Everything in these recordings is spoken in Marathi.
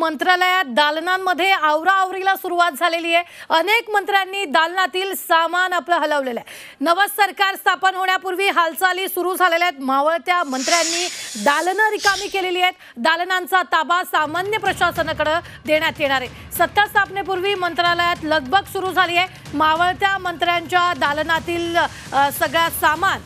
मंत्रालयात दालनांमध्ये आवराआवरीला सुरुवात झालेली आहे। अनेक मंत्र्यांनी दालनातील सामान आपलं हलवलेलं आहे। नवं सरकार स्थापन होण्यापूर्वी हालचाली सुरू झालेल्या आहेत। मावळत्या मंत्र्यांनी दालनं रिकामी केलेली आहेत। दालनांचा ताबा सामान्य प्रशासनाकडे देण्यात येणार आहे। सत्ता स्थापनेपूर्वी मंत्रालयात लगबग सुरू झाली आहे। मावळत्या मंत्र्यांच्या दालनातील सगळं सामान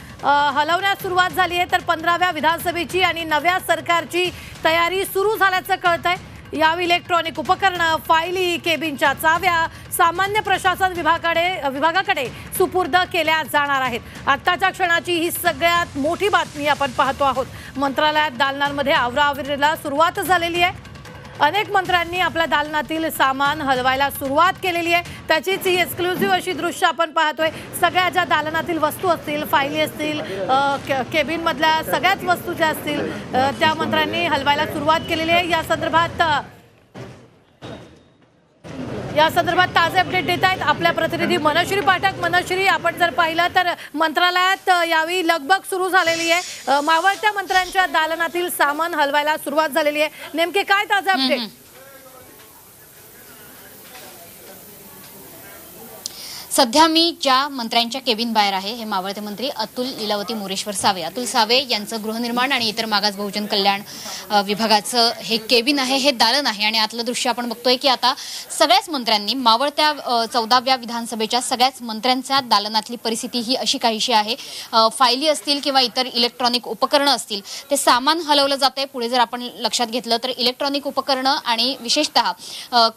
हलवण्यास सुरुवात झाली आहे। तर 15व्या विधानसभेची आणि नव्या सरकारची तयारी सुरू झाल्याचं कळतंय। यावेळी इलेक्ट्रॉनिक उपकरणं, फायली, केबिनच्या चाव्या सामान्य प्रशासन विभागाकडे सुपूर्द केल्या जाणार आहेत। आताच्या क्षणाची ही सगळ्यात मोठी बातमी आपण पाहतो आहोत। मंत्रालयात दालनांमध्ये आवराआवरीला सुरुवात झालेली आहे। अनेक मंत्र्यांनी आपल्या दालनातील सामान हलवायला सुरुवात केलेली आहे। त्याचीच ही एक्सक्लुझिव्ह अशी दृश्य आपण पाहतोय। सगळ्या ज्या दालनातील वस्तू असतील, फायली असतील, केबिन मधल्या सगळ्याच वस्तू ज्या असतील त्या मंत्र्यांनी हलवायला सुरुवात केलेली आहे। या संदर्भात ताजे अपडेट देत आहेत आपल्या प्रतिनिधी मनश्री पाठक। मनश्री, आपण जर पाहिलं तर मंत्रालयात यावेळी लगबग सुरू झालेली आहे। मावळत्या मंत्र्यांच्या दालनातील सामान हलवायला सुरुवात झालेली आहे। नेमके काय ताजे अपडेट? सध्या मी ज्या मंत्र्यांच्या केबिन बाहेर आहे हे मावळते मंत्री अतुल लीलावती मोरेश्वर सावे। अतुल सावे यांचं गृहनिर्माण आणि इतर मागास बहुजन कल्याण विभागाचं हे केबिन आहे, हे दालन आहे। आणि आतलं दृश्य आपण बघतोय की आता सगळ्याच मंत्र्यांनी मावळत्या 14व्या विधानसभेच्या सगळ्याच मंत्र्यांच्या दालनातली परिस्थिती ही अशी काहीशी आहे। फायली असतील किंवा इतर इलेक्ट्रॉनिक उपकरणं असतील ते सामान हलवलं जाते। पुढे जर आपण लक्षात घेतलं तर इलेक्ट्रॉनिक उपकरणं आणि विशेषतः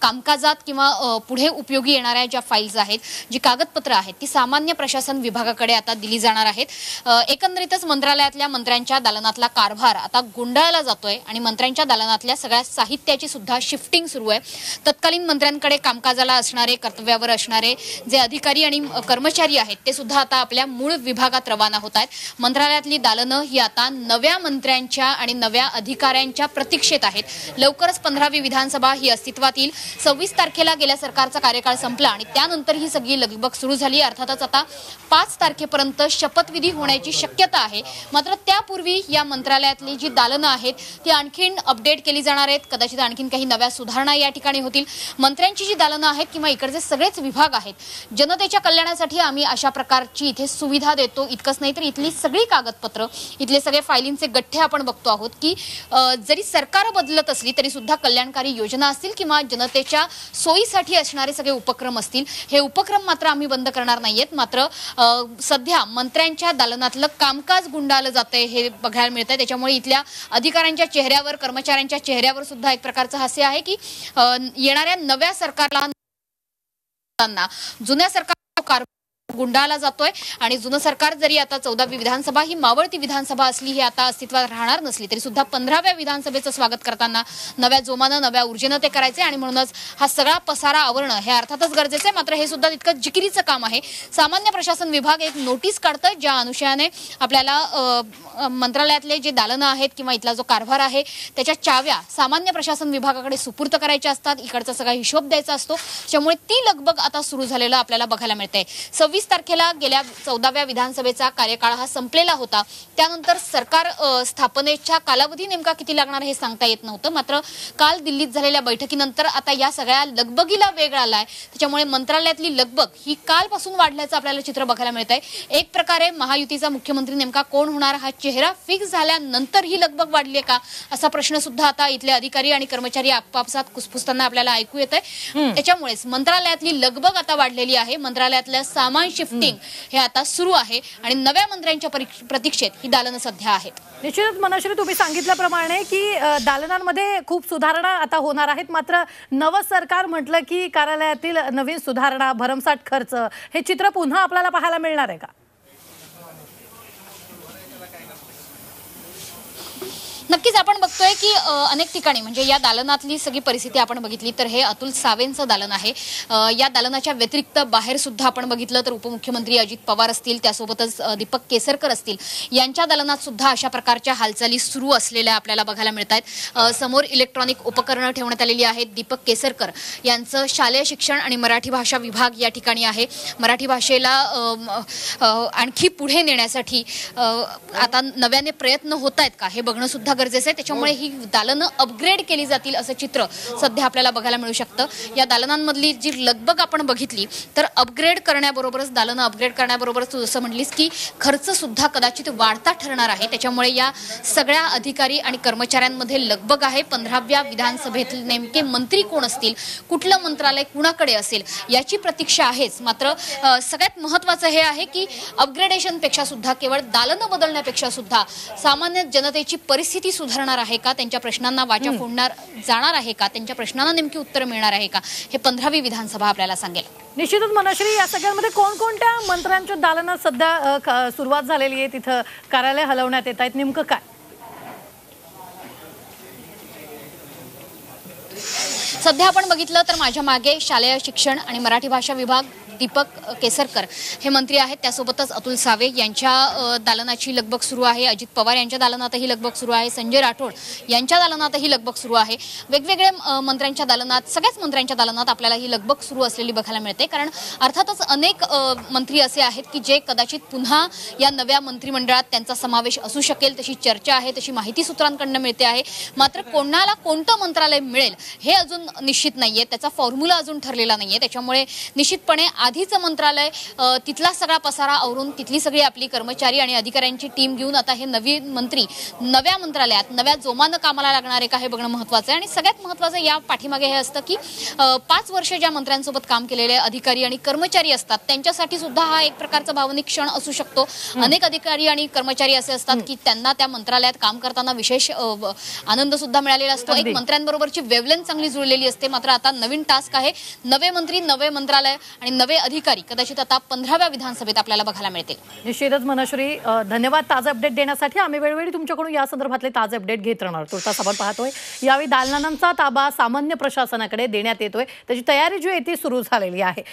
कामकाजात किंवा पुढे उपयोगी येणाऱ्या ज्या फाईल्स आहेत, जी कागदपत्र आहेत, ती सामान्य प्रशासन विभागाकडे आता दिली जाणार आहेत। एकंदरीतच मंत्रालयातल्या मंत्र्यांच्या दालनातला कारभार आता गुंडाळला जातोय आणि मंत्र्यांच्या दालनातल्या सगळ्या साहित्याची सुद्धा शिफ्टिंग सुरू आहे। तत्कालीन मंत्र्यांकडे कामकाजाला असणारे, कर्तव्यावर असणारे जे अधिकारी आणि कर्मचारी आहेत ते सुद्धा आता आपल्या मूळ विभागात रवाना होत आहेत। मंत्रालयातली दालनं ही आता नव्या मंत्र्यांच्या आणि नव्या अधिकाऱ्यांच्या प्रतीक्षेत आहेत। लवकरच 15वी विधानसभा ही अस्तित्वात येईल। 26 तारखेला गेल्या सरकारचा कार्यकाळ संपला आणि त्यानंतर ही सगळी लगबग सुरू झाली। अर्थातच आता 5 तारखेपर्यंत शपथविधी होण्याची शक्यता आहे। मात्र त्यापूर्वी या मंत्रालयातली जी दालनं आहेत ती आणखीन अपडेट केली जाणार आहेत। कदाचित आणखीन काही नव्या सुधारणा या ठिकाणी होतील। मंत्र्यांची जी दालनं आहेत किंवा इकडचे सगळेच विभाग आहेत, जनतेच्या कल्याणासाठी आम्ही अशा प्रकारची इथे सुविधा देतो। इतकंच नाही तर इथली सगळी कागदपत्र, इथले सगळे फायलींचे गठ्ठे आपण बघतो आहोत की जरी सरकार बदलत असली तरी सुद्धा कल्याणकारी योजना असतील किंवा जनतेच्या सोयीसाठी असणारे सगळे उपक्रम असतील, हे उपक्रम मात्र आम्ही बंद करणार नाहीयेत। मात्र सध्या मंत्र्यांच्या दालनातलं कामकाज गुंडाळलं जातंय हे बघायला मिळतंय। त्याच्यामुळे इथल्या अधिकाऱ्यांच्या चेहऱ्यावर, कर्मचाऱ्यांच्या चेहऱ्यावर सुद्धा एक प्रकारचं हास्य आहे की येणाऱ्या नव्या सरकारला जुन्या सरकार गुंडाळला जातोय आणि जुनं सरकार जरी आता 14वी विधानसभा ही मावळती विधानसभा असली, ही आता अस्तित्वात राहणार नसली तरी सुद्धा 15व्या विधानसभेचं स्वागत करताना नव्या जोमानं, नव्या ऊर्जेनं ते करायचे आणि म्हणूनच हा सगळा पसारा आवरणं हे अर्थातच गरजेचं आहे। मात्र हे सुद्धा तितकं जिकिरीचं काम आहे। सामान्य प्रशासन विभाग एक नोटीस काढतोय ज्या अनुषयाने आपल्याला मंत्रालयातले जे दालनं आहेत किंवा इथला जो कारभार आहे त्याच्या चाव्या सामान्य प्रशासन विभागाकडे सुपूर्द करायच्या असतात। इकडचा सगळा हिशोब द्यायचा असतो। त्यामुळे ती लगबग आता सुरू झालेलं आपल्याला बघायला मिळतंय। 26 तारखेला गेल्या 14व्या विधानसभेचा कार्यकाळ हा संपलेला होता। त्यानंतर सरकार स्थापनेच्या कालावधी नेमका किती लागणार हे सांगता येत नव्हतं। मात्र काल दिल्लीत झालेल्या बैठकीनंतर आता या सगळ्या लगबगीला वेग आलाय। त्याच्यामुळे मंत्रालयातली लगबग ही कालपासून वाढल्याचं आपल्याला चित्र बघायला मिळतंय। एक प्रकारे महायुतीचा मुख्यमंत्री नेमका कोण होणार हा चेहरा फिक्स झाल्यानंतर ही लगबग वाढली का असा प्रश्न सुद्धा आता इथले अधिकारी आणि कर्मचारी आपापसात कुसपुसताना आपल्याला ऐकू येतंय। त्याच्यामुळेच मंत्रालयातली लगबग आता वाढलेली आहे। मंत्रालयातल्या सामान शिफ्टिंग हे आता सुरू आहे आणि नव्या मंत्र्यांच्या प्रतीक्षेत ही दालनं सध्या आहेत। निश्चितच मनश्री, तुम्ही सांगितल्याप्रमाणे की दालनांमध्ये खूप सुधारणा आता होणार आहेत। मात्र नवं सरकार म्हटलं की कार्यालयातील नवीन सुधारणा, भरमसाठ खर्च, हे चित्र पुन्हा आपल्याला पाहायला मिळणार आहे का? नक्कीच आपण बघतोय की अनेक ठिकाणी म्हणजे या दालनातली सगळी परिस्थिती आपण बघितली तर हे अतुल सावेंचं दालन आहे। या दालनाच्या व्यतिरिक्त बाहेर सुद्धा आपण बघितलं तर उपमुख्यमंत्री अजित पवार असतील, त्यासोबतच दीपक केसरकर असतील, यांच्या दालनात सुद्धा अशा प्रकारच्या हालचाली सुरू असलेल्या आपल्याला बघायला मिळतात। समोर इलेक्ट्रॉनिक उपकरणं ठेवण्यात आलेली आहेत। दीपक केसरकर यांचं शालेय शिक्षण आणि मराठी भाषा विभाग या ठिकाणी आहे। मराठी भाषेला आणखी पुढे नेण्यासाठी आता नव्याने प्रयत्न होत आहेत का हे बघणं सुद्धा गरजेचं आहे. त्याच्यामुळे ही दालनं अपग्रेड केली जातील असं चित्र सध्या आपल्याला बघायला मिळू शकतं. या दालनांमधली जी लगबग आपण बघितली तर अपग्रेड करण्याबरोबरच दालनं अपग्रेड करण्याबरोबरच तू जसं म्हटलीस की खर्च सुद्धा कदाचित वाढता ठरणार आहे. त्याच्यामुळे या सगळ्या अधिकारी आणि कर्मचाऱ्यांमध्ये लगबग आहे. 15व्या विधानसभेतील नेमके मंत्री कोण असतील, कुठलं मंत्रालय कुणाकडे असेल याची प्रतीक्षा आहेच. मात्र सगळ्यात महत्त्वाचं हे आहे की अपग्रेडेशनपेक्षा सुद्धा, केवळ दालनं बदलण्यापेक्षा सुद्धा सामान्य जनतेची परिस्थिती सुधारणार आहे का, त्यांच्या प्रश्नांना वाचा फोडणार जाणार आहे का, त्यांच्या प्रश्नांना नेमकी उत्तर मिळणार आहे का, हे 15वी विधानसभा आपल्याला सांगेल. निश्चितच मनश्री, या सगळ्यांमध्ये कोणकोणत्या मंत्र्यांच्या दालनात सध्या सुरुवात झालेली आहे, तिथं कार्यालय हलवण्यात येत आहेत, नेमकं काय? सध्या आपण बघितलं तर माझ्या मागे शालेय शिक्षण आणि मराठी भाषा विभाग दीपक केसरकर हे मंत्री आहेत. त्यासोबतच अतुल सावे यांच्या दालनाची लगबग सुरू आहे. अजित पवार यांच्या दालनातही लगबग सुरू आहे. संजय राठोड यांच्या दालनातही लगबग सुरू आहे. वेगवेगळे मंत्र्यांच्या दालनात, सगळ्याच मंत्र्यांच्या दालनात आपल्याला ही लगबग सुरू असलेली बघायला मिळते. कारण अर्थातच अनेक मंत्री असे आहेत की जे कदाचित पुन्हा या नव्या मंत्रिमंडळात त्यांचा समावेश असू शकेल, तशी चर्चा आहे, तशी माहिती सूत्रांकडून मिळते आहे. मात्र कोणाला कोणतं मंत्रालय मिळेल हे अजून निश्चित नाहीये, त्याचा फॉर्म्युला अजून ठरलेला नाहीये. त्याच्यामुळे निश्चितपणे आधीचं मंत्रालय, तिथला सगळा पसारा आवरून तिथली सगळी आपली कर्मचारी आणि अधिकाऱ्यांची टीम घेऊन आता हे नवीन मंत्री नव्या मंत्रालयात नव्या जोमानं कामाला लागणार आहे का हे बघणं महत्त्वाचं आहे. आणि सगळ्यात महत्त्वाचं या पाठीमागे हे असतं की 5 वर्ष ज्या मंत्र्यांसोबत काम केलेले अधिकारी आणि कर्मचारी असतात त्यांच्यासाठी सुद्धा हा एक प्रकारचा भावनिक क्षण असू शकतो. अनेक अधिकारी आणि कर्मचारी असे असतात की त्यांना त्या मंत्रालयात काम करताना विशेष आनंद सुद्धा मिळालेला असतो. एक मंत्र्यांबरोबरची वेवलेंथ चांगली जुळलेली असते. मात्र आता नवीन टास्क आहे, नवे मंत्री, नवे मंत्रालय आणि नवे अधिकारी कदाचित आता 15व्या विधानसभेत आपल्याला बघायला मिळतील. निश्चितच मनश्री, धन्यवाद ताजे अपडेट देण्यासाठी. आम्ही वेळोवेळी तुमच्याकडून या संदर्भातले ताजे अपडेट घेत राहणार. तुर्तास आपण पाहतोय यावेळी दालनांचा ताबा सामान्य प्रशासनाकडे देण्यात येतोय, त्याची तयारी जी आहे ती सुरू झालेली आहे.